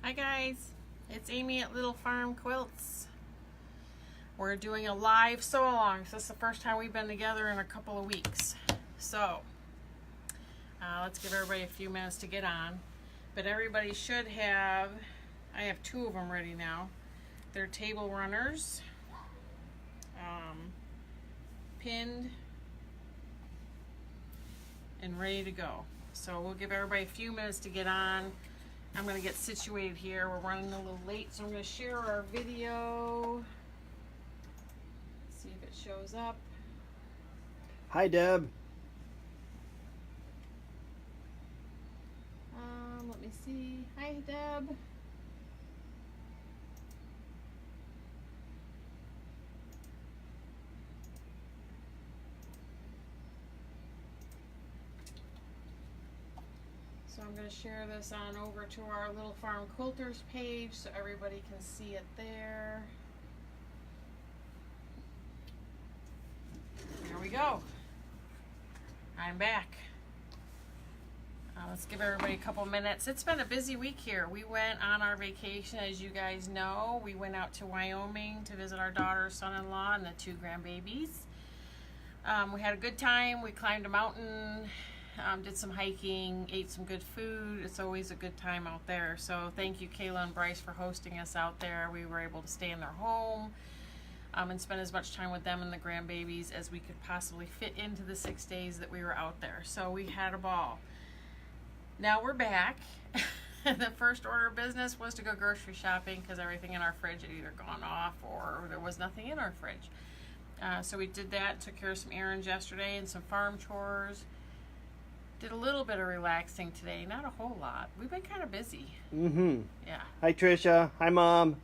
Hi guys, it's Amy at Little Farm Quilts. We're doing a live sew-along. So this is the first time we've been together in a couple of weeks. So let's give everybody a few minutes to get on. But everybody should have, I have two of them ready now. They're table runners, pinned and ready to go. So we'll give everybody a few minutes to get on. I'm going to get situated here. We're running a little late, so I'm going to share our video. See if it shows up. Hi, Deb. Let me see. Hi, Deb. So I'm going to share this on over to our Little Farm Quilters page so everybody can see it there. There we go. I'm back. Let's give everybody a couple minutes. It's been a busy week here. We went on our vacation, as you guys know. We went out to Wyoming to visit our daughter, son-in-law, and the two grandbabies. We had a good time. We climbed a mountain. Did some hiking, ate some good food. It's always a good time out there. So thank you, Kayla and Bryce, for hosting us out there. We were able to stay in their home and spend as much time with them and the grandbabies as we could possibly fit into the 6 days that we were out there. So we had a ball. Now we're back. The first order of business was to go grocery shopping because everything in our fridge had either gone off or there was nothing in our fridge. So we did that, took care of some errands yesterday and some farm chores. Did a little bit of relaxing today, not a whole lot. We've been kind of busy. Yeah. Hi, Trisha. Hi, Mom.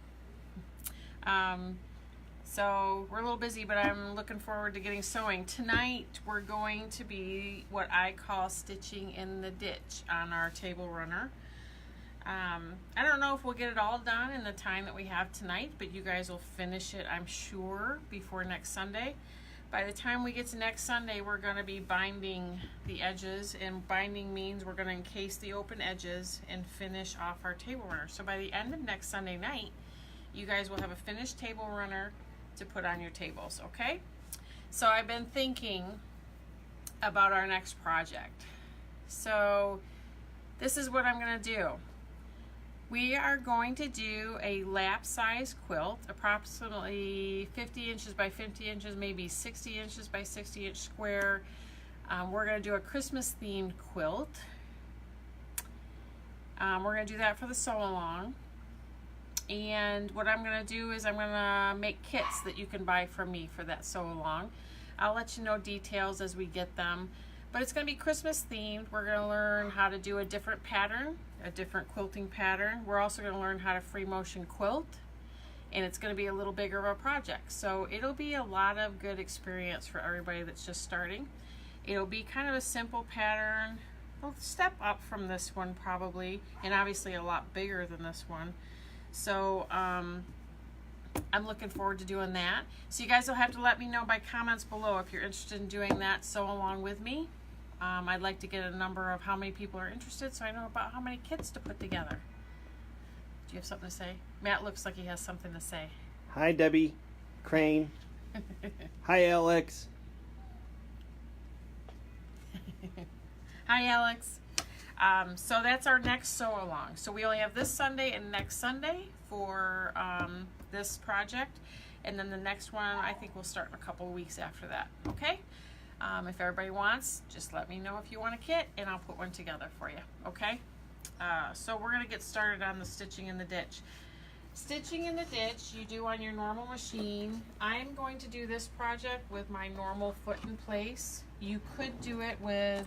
So we're a little busy, but I'm looking forward to getting sewing. Tonight we're going to be what I call stitching in the ditch on our table runner. I don't know if we'll get it all done in the time that we have tonight, but you guys will finish it, I'm sure, before next Sunday. By the time we get to next Sunday, we're going to be binding the edges, and binding means we're going to encase the open edges and finish off our table runner. So by the end of next Sunday night, you guys will have a finished table runner to put on your tables, okay? So I've been thinking about our next project. So this is what I'm going to do. We are going to do a lap size quilt, approximately 50 inches by 50 inches, maybe 60 inches by 60 inch square. We're going to do a Christmas themed quilt. We're going to do that for the sew along. And what I'm going to do is I'm going to make kits that you can buy from me for that sew along. I'll let you know details as we get them. But it's going to be Christmas themed. We're going to learn how to do a different pattern, a different quilting pattern. We're also going to learn how to free motion quilt. And it's going to be a little bigger of a project. So it'll be a lot of good experience for everybody that's just starting. It'll be kind of a simple pattern. Well, step up from this one probably. And obviously a lot bigger than this one. So I'm looking forward to doing that. So you guys will have to let me know by comments below if you're interested in doing that sew along with me. I'd like to get a number of how many people are interested so I know about how many kits to put together. Do you have something to say? Matt looks like he has something to say. Hi, Debbie Crane. Hi, Alex. Hi, Alex. So that's our next sew along. So we only have this Sunday and next Sunday for this project. And then the next one, I think we'll start in a couple of weeks after that. Okay? If everybody wants, just let me know if you want a kit and I'll put one together for you. Okay? So we're going to get started on the stitching in the ditch. Stitching in the ditch you do on your normal machine. I'm going to do this project with my normal foot in place. You could do it with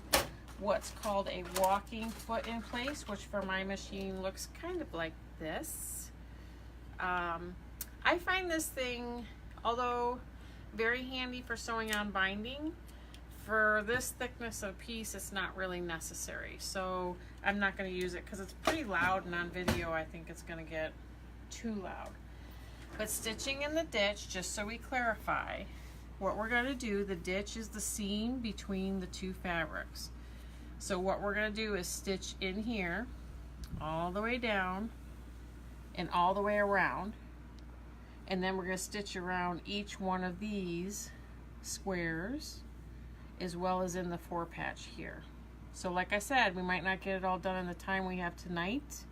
what's called a walking foot in place, which for my machine looks kind of like this. I find this thing, although very handy for sewing on binding, for this thickness of piece it's not really necessary. So I'm not going to use it because it's pretty loud, and on video I think it's going to get too loud. But stitching in the ditch, just so we clarify, what we're going to do, the ditch is the seam between the two fabrics. So what we're going to do is stitch in here all the way down and all the way around. And then we're going to stitch around each one of these squares as well as in the 4 patch here. So like I said, we might not get it all done in the time we have tonight,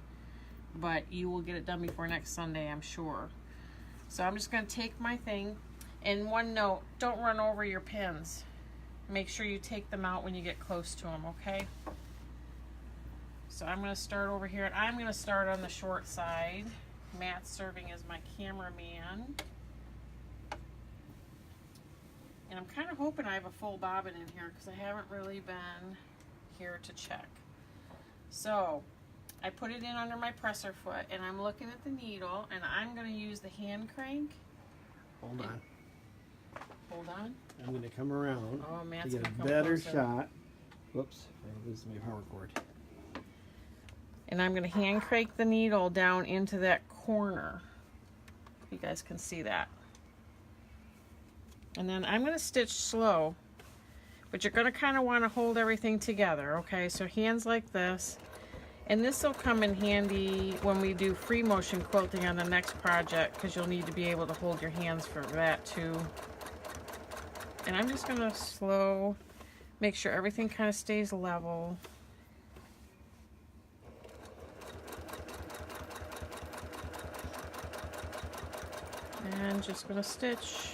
but you will get it done before next Sunday, I'm sure. So I'm just going to take my thing, and one note, don't run over your pins. Make sure you take them out when you get close to them, okay? So I'm going to start over here, and I'm going to start on the short side. Matt's serving as my cameraman. And I'm kind of hoping I have a full bobbin in here because I haven't really been here to check. So I put it in under my presser foot, and I'm looking at the needle, and I'm going to use the hand crank. Hold on. Hold on. I'm going to come around Matt's to get gonna a come better closer. shot. Whoops, I lose my power cord. And I'm going to hand crank the needle down into that corner. You guys can see that. And then I'm going to stitch slow, but you're going to kind of want to hold everything together, okay? So hands like this. And this will come in handy when we do free motion quilting on the next project, because you'll need to be able to hold your hands for that too. And I'm just going to slow, make sure everything kind of stays level. And just going to stitch.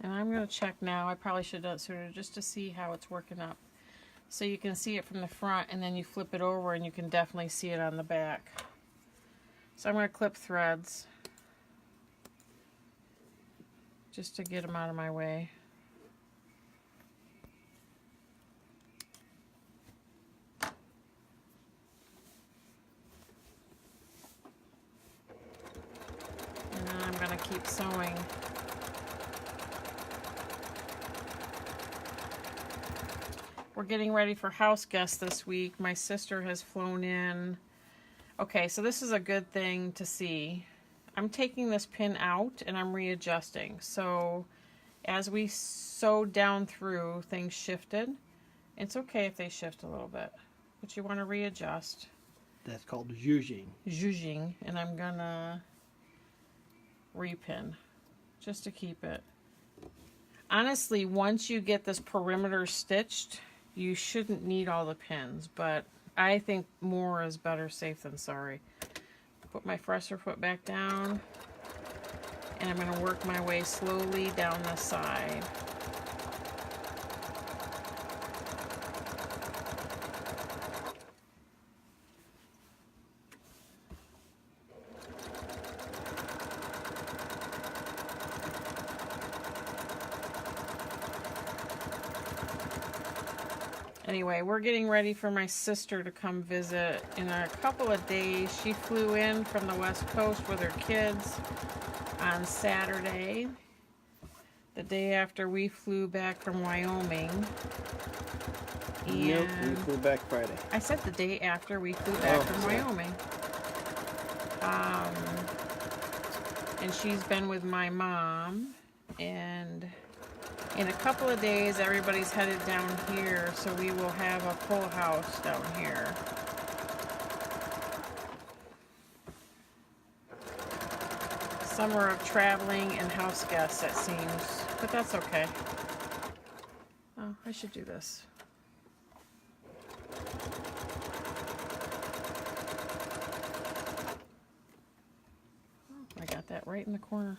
And I'm going to check now. I probably should have done it sooner just to see how it's working up. So you can see it from the front, and then you flip it over and you can definitely see it on the back. So I'm going to clip threads just to get them out of my way. And then I'm going to keep sewing. We're getting ready for house guests this week. My sister has flown in. Okay, so this is a good thing to see. I'm taking this pin out and I'm readjusting. So as we sewed down through, things shifted. It's okay if they shift a little bit, but you want to readjust. That's called zhuzhing. Zhuzhing, and I'm gonna repin just to keep it. Honestly, once you get this perimeter stitched, you shouldn't need all the pins, but I think more is better safe than sorry. Put my presser foot back down, and I'm going to work my way slowly down the side. Anyway, we're getting ready for my sister to come visit in a couple of days. She flew in from the West Coast with her kids on Saturday, the day after we flew back from Wyoming. Nope, we flew back Friday. I said the day after we flew back from Wyoming. And she's been with my mom, and in a couple of days, everybody's headed down here, so we will have a full house down here. Summer of traveling and house guests, it seems, but that's okay. Oh, I should do this. Oh, I got that right in the corner.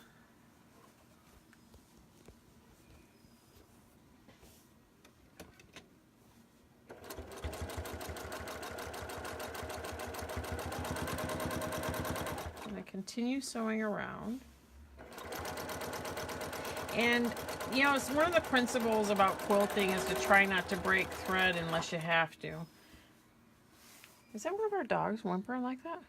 Continue sewing around. And you know, it's one of the principles about quilting is to try not to break thread unless you have to. Is that one of our dogs whimpering like that?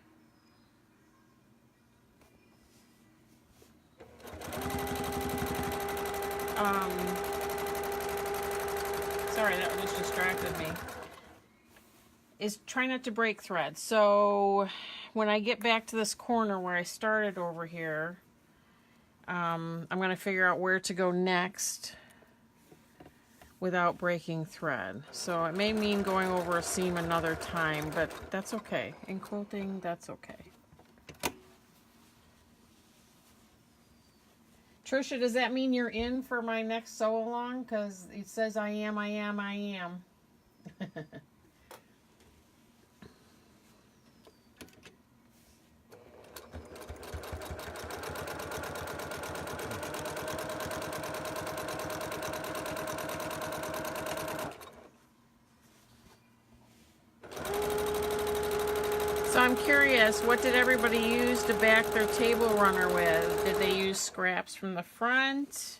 Sorry, that just distracted me. is try not to break thread. So when I get back to this corner where I started over here, I'm going to figure out where to go next without breaking thread. So it may mean going over a seam another time, but that's okay. In quilting, that's okay. Trisha, does that mean you're in for my next sew along? Because it says I am. So I'm curious, what did everybody use to back their table runner with? Did they use scraps from the front?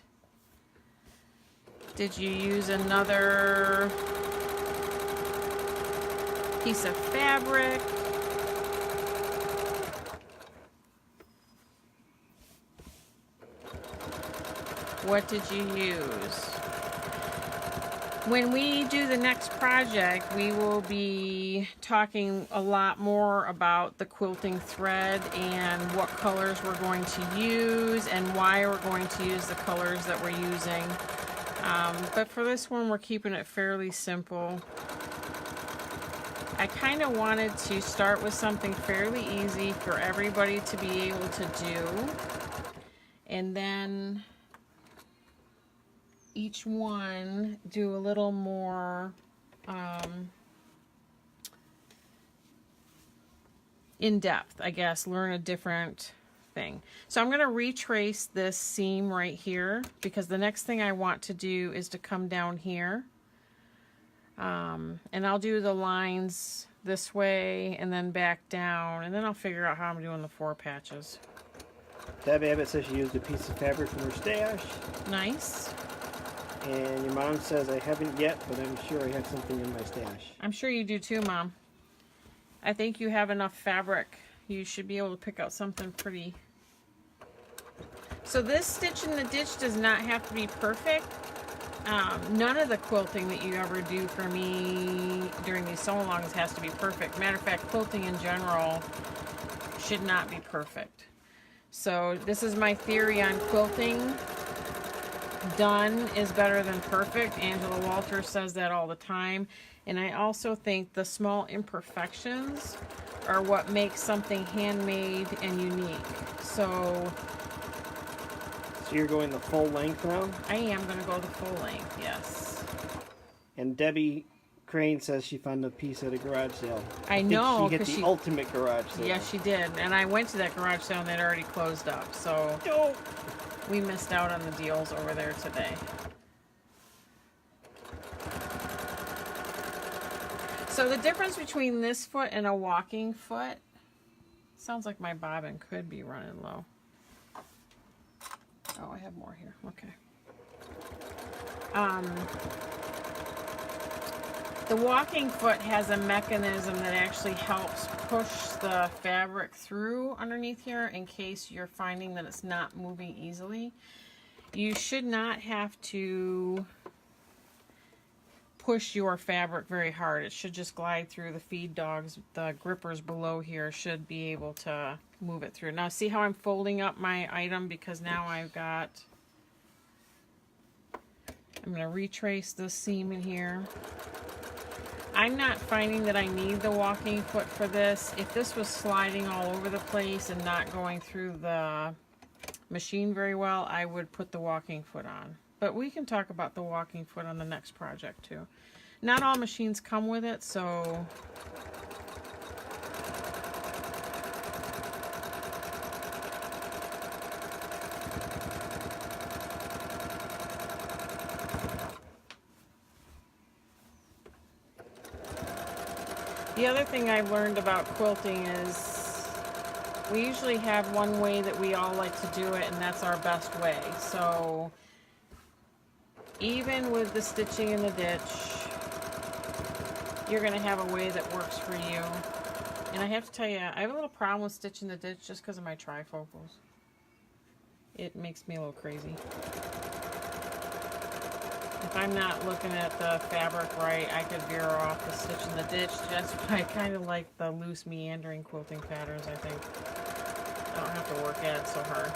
Did you use another piece of fabric? What did you use? When we do the next project, we will be talking a lot more about the quilting thread and what colors we're going to use and why we're going to use the colors that we're using. But for this one, we're keeping it fairly simple. I kind of wanted to start with something fairly easy for everybody to be able to do. And then each one do a little more in depth, I guess, learn a different thing. So I'm going to retrace this seam right here because the next thing I want to do is to come down here. And I'll do the lines this way and then back down, and then I'll figure out how I'm doing the 4 patches. Deb Abbott says she used a piece of fabric from her stash. Nice. And your mom says, I haven't yet, but I'm sure I have something in my stash. I'm sure you do too, Mom. I think you have enough fabric. You should be able to pick out something pretty. So this stitch in the ditch does not have to be perfect. None of the quilting that you ever do for me during these sew-alongs has to be perfect. Matter of fact, quilting in general should not be perfect. So this is my theory on quilting. Done is better than perfect. Angela Walters says that all the time. And I also think the small imperfections are what makes something handmade and unique. So you're going the full length now? I am going to go the full length, yes. And Debbie Crane says she found a piece at a garage sale. I know, she hit the ultimate garage sale. Yes, she did. And I went to that garage sale and they'd already closed up. So no. We missed out on the deals over there today. So the difference between this foot and a walking foot, sounds like my bobbin could be running low. Oh, I have more here. Okay. The walking foot has a mechanism that actually helps push the fabric through underneath here in case you're finding that it's not moving easily. You should not have to push your fabric very hard. It should just glide through the feed dogs. The grippers below here should be able to move it through. Now see how I'm folding up my item because now I've got, I'm going to retrace this seam in here. I'm not finding that I need the walking foot for this. If this was sliding all over the place and not going through the machine very well, I would put the walking foot on. But we can talk about the walking foot on the next project too. Not all machines come with it, so the other thing I've learned about quilting is we usually have one way that we all like to do it, and that's our best way. So even with the stitching in the ditch, you're going to have a way that works for you. And I have to tell you, I have a little problem with stitching the ditch just because of my trifocals. It makes me a little crazy. If I'm not looking at the fabric right, I could veer off the stitch in the ditch. That's why I kind of like the loose meandering quilting patterns, I think. I don't have to work at it so hard.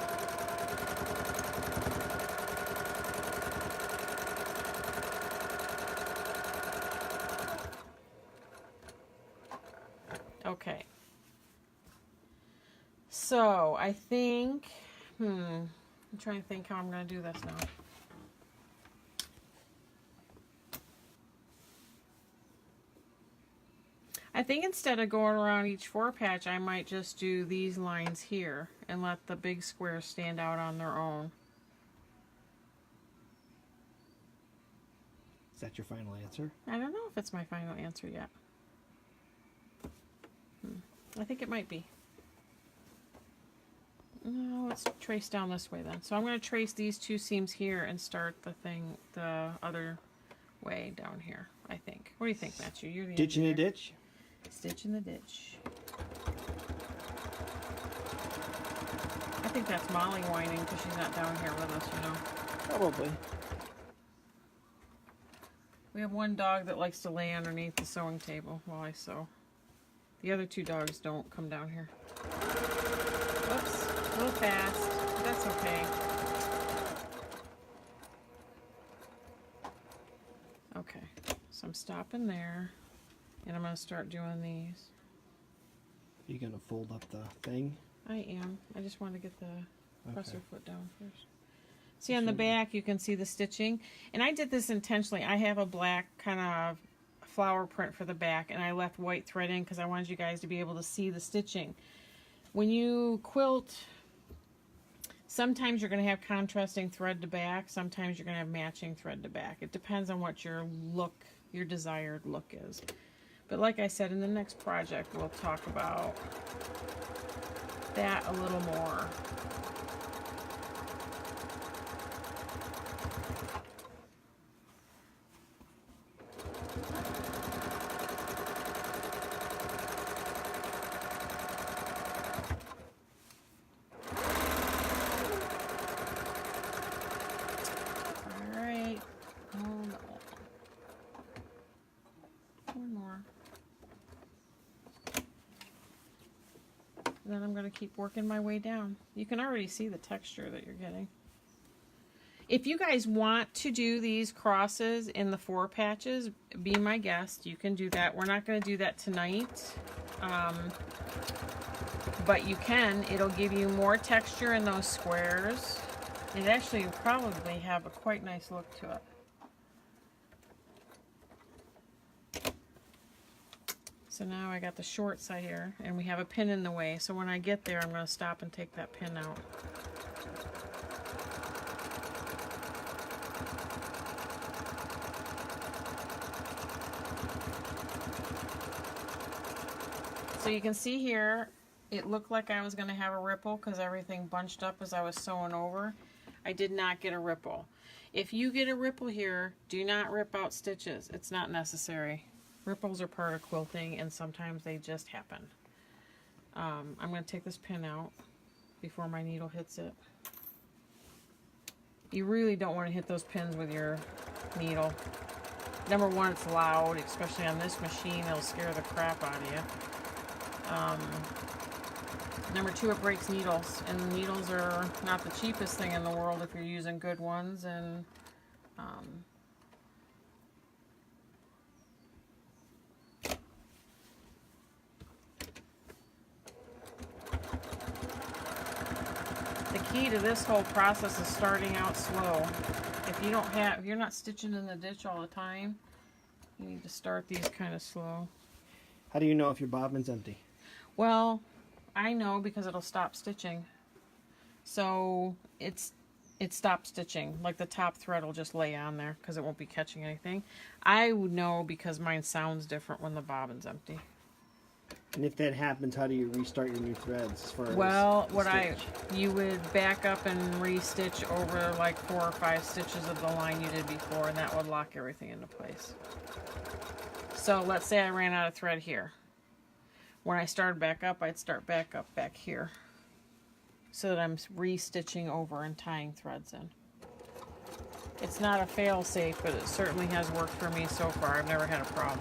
Okay. So I think, I'm trying to think how I'm going to do this now. I think instead of going around each 4 patch, I might just do these lines here and let the big squares stand out on their own. Is that your final answer? I don't know if it's my final answer yet. I think it might be. No, let's trace down this way then. So I'm going to trace these 2 seams here and start the other way down here, I think. What do you think, Matthew? You're the Ditch in a engineer. ditch? Stitch in the ditch. I think that's Molly whining because she's not down here with us, you know. Probably. We have one dog that likes to lay underneath the sewing table while I sew. The other 2 dogs don't come down here. Whoops, a little fast, but that's okay. Okay, so I'm stopping there, and I'm going to start doing these. Are you going to fold up the thing? I am. I just want to get the presser Okay. foot down first. See on the back you can see the stitching, and I did this intentionally. I have a black kind of flower print for the back, and I left white thread in because I wanted you guys to be able to see the stitching. When you quilt, sometimes you're going to have contrasting thread to back, sometimes you're going to have matching thread to back. It depends on what your desired look is. But like I said, in the next project we'll talk about that a little more. Alright, hold on. One more. And then I'm going to keep working my way down. You can already see the texture that you're getting. If you guys want to do these crosses in the 4 patches, be my guest. You can do that. We're not going to do that tonight. But you can. It'll give you more texture in those squares. It actually will probably have a quite nice look to it. So now I got the short side here, and we have a pin in the way. So when I get there, I'm going to stop and take that pin out. So you can see here, it looked like I was going to have a ripple because everything bunched up as I was sewing over. I did not get a ripple. If you get a ripple here, do not rip out stitches. It's not necessary. Ripples are part of quilting, and sometimes they just happen. I'm going to take this pin out before my needle hits it. You really don't want to hit those pins with your needle. Number one, it's loud, especially on this machine. It'll scare the crap out of you. Number two, it breaks needles, and needles are not the cheapest thing in the world if you're using good ones. And the key to this whole process is starting out slow. If you're not stitching in the ditch all the time, you need to start these kind of slow. How do you know if your bobbin's empty? Well, I know because it'll stop stitching. So it stopped stitching. Like the top thread will just lay on there because it won't be catching anything. I would know because mine sounds different when the bobbin's empty. And if that happens, how do you restart your new threads? As far as Well, the stitch? you would back up and re-stitch over like 4 or 5 stitches of the line you did before, and that would lock everything into place. So let's say I ran out of thread here. When I started back up, I'd start back up back here, so that I'm re-stitching over and tying threads in. It's not a fail-safe, but it certainly has worked for me so far. I've never had a problem.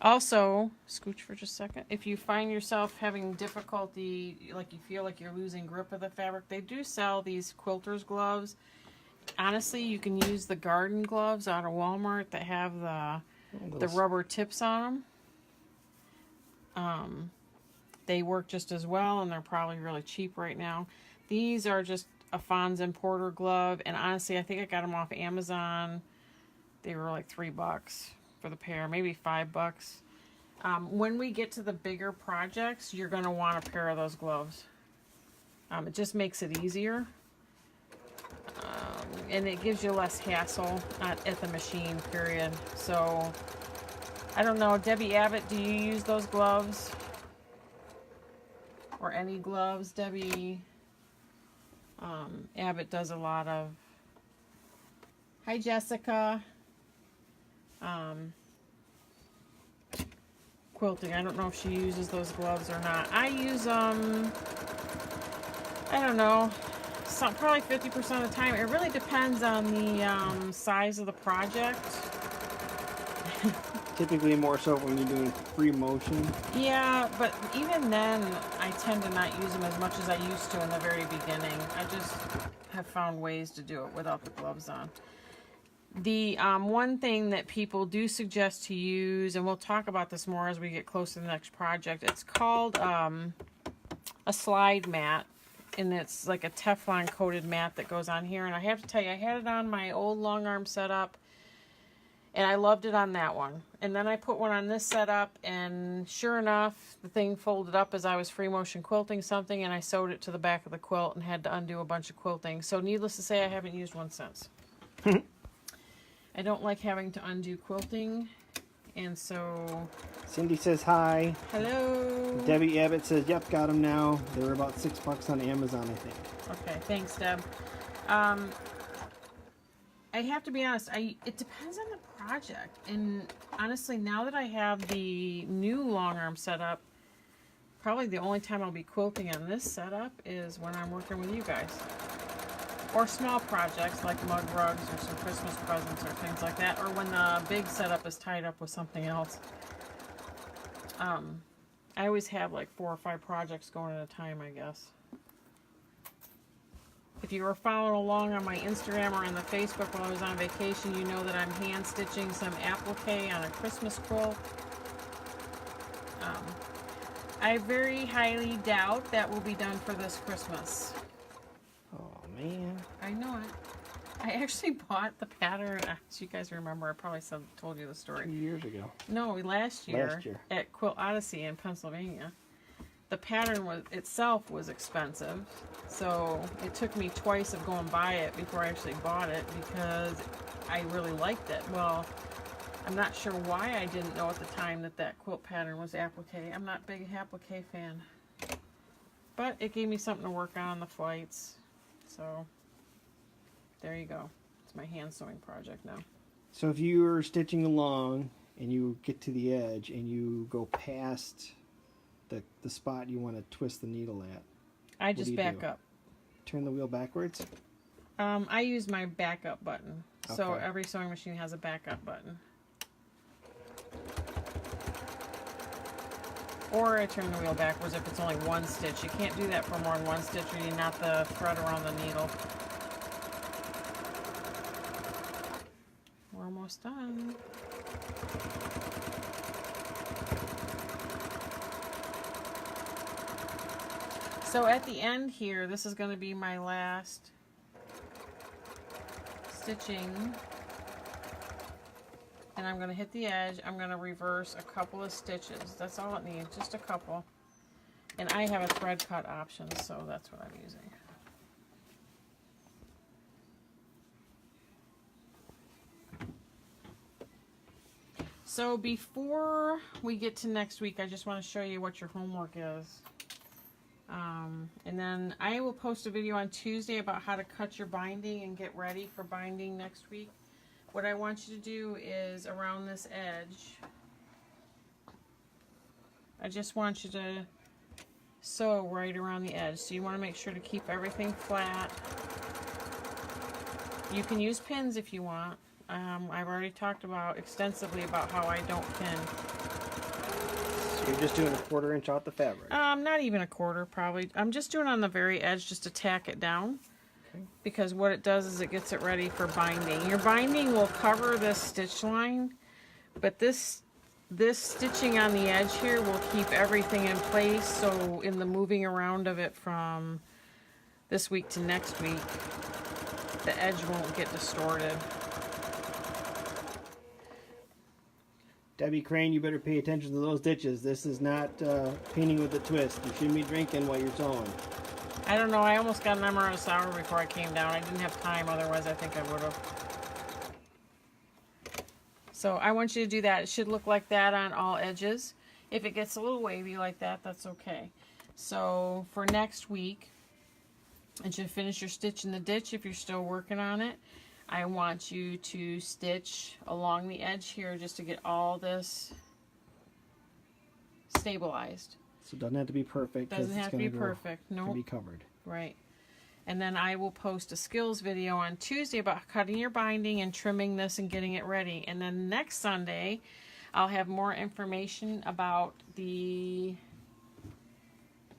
Also, scooch for just a second. If you find yourself having difficulty, like you feel like you're losing grip of the fabric, they do sell these quilter's gloves. Honestly, you can use the garden gloves out of Walmart that have the rubber tips on them. They work just as well, and they're probably really cheap right now. These are just a Fons and Porter glove, and honestly, I think I got them off Amazon. They were like $3 for the pair, maybe $5. When we get to the bigger projects, you're going to want a pair of those gloves. It just makes it easier. And it gives you less hassle at the machine, period. So, I don't know, Debbie Abbott, do you use those gloves? Or any gloves? Debbie Abbott does a lot of... Hi, Jessica. Quilting. I don't know if she uses those gloves or not. I use them, I don't know, probably 50% of the time. It really depends on the size of the project. Typically more so when you're doing free motion. Yeah, but even then, I tend to not use them as much as I used to in the very beginning. I just have found ways to do it without the gloves on. The one thing that people do suggest to use, and we'll talk about this more as we get close to the next project, it's called a slide mat, and it's like a Teflon coated mat that goes on here. And I have to tell you, I had it on my old long arm setup, and I loved it on that one. And then I put one on this setup, and sure enough, the thing folded up as I was free motion quilting something, and I sewed it to the back of the quilt and had to undo a bunch of quilting. So needless to say, I haven't used one since. I don't like having to undo quilting, and so... Cindy says hi. Hello. Debbie Abbott says, yep, got them now. They were about $6 on Amazon, I think. Okay, thanks, Deb. I have to be honest, it depends on the project, and honestly, now that I have the new long arm setup, probably the only time I'll be quilting on this setup is when I'm working with you guys. Or small projects like mug rugs or some Christmas presents or things like that. Or when the big setup is tied up with something else. I always have like 4 or 5 projects going at a time, I guess. If you were following along on my Instagram or on the Facebook while I was on vacation, you know that I'm hand stitching some applique on a Christmas quilt. I very highly doubt that will be done for this Christmas. Man. I know it. I actually bought the pattern, as you guys remember, I probably told you the story. 2 years ago. No, last year. At Quilt Odyssey in Pennsylvania. The pattern itself was expensive, so it took me twice of going by it before I actually bought it because I really liked it. Well, I'm not sure why I didn't know at the time that quilt pattern was applique. I'm not a big applique fan. But it gave me something to work on the flights. So, there you go. It's my hand sewing project now. So if you are stitching along and you get to the edge and you go past the spot you want to twist the needle at, I just back up. Turn the wheel backwards? I use my backup button. Okay. So every sewing machine has a backup button. Or I turn the wheel backwards if it's only one stitch. You can't do that for more than one stitch or you knot the thread around the needle. We're almost done. So at the end here, this is going to be my last stitching. And I'm going to hit the edge. I'm going to reverse a couple of stitches. That's all it needs, just a couple. And I have a thread cut option, so that's what I'm using. So before we get to next week, I just want to show you what your homework is. And then I will post a video on Tuesday about how to cut your binding and get ready for binding next week. what I want you to do is around this edge, I just want you to sew right around the edge. So you want to make sure to keep everything flat. You can use pins if you want. I've already talked extensively about how I don't pin. So you're just doing a 1/4 inch out the fabric. Not even a 1/4 probably. I'm just doing on the very edge just to tack it down. Okay. Because what it does is it gets it ready for binding. Your binding will cover this stitch line, but this stitching on the edge here will keep everything in place, so in the moving around of it from this week to next week, the edge won't get distorted. Debbie Crane, you better pay attention to those ditches. This is not painting with a twist. You shouldn't be drinking while you're sewing. I don't know, I almost got an Emerald Sour before I came down. I didn't have time, otherwise I think I would have. So I want you to do that. It should look like that on all edges. If it gets a little wavy like that, that's okay. So for next week, and you finish your stitch in the ditch if you're still working on it, I want you to stitch along the edge here just to get all this stabilized. So it doesn't have to be perfect. Doesn't have to be perfect. No. No. Can be covered. Right. And then I will post a skills video on Tuesday about cutting your binding and trimming this and getting it ready. And then next Sunday, I'll have more information about the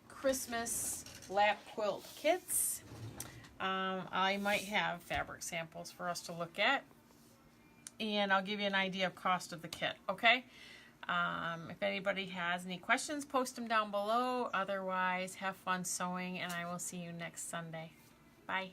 Christmas lap quilt kits. I might have fabric samples for us to look at. And I'll give you an idea of cost of the kit, okay? If anybody has any questions, post them down below. Otherwise, have fun sewing, and I will see you next Sunday. Bye.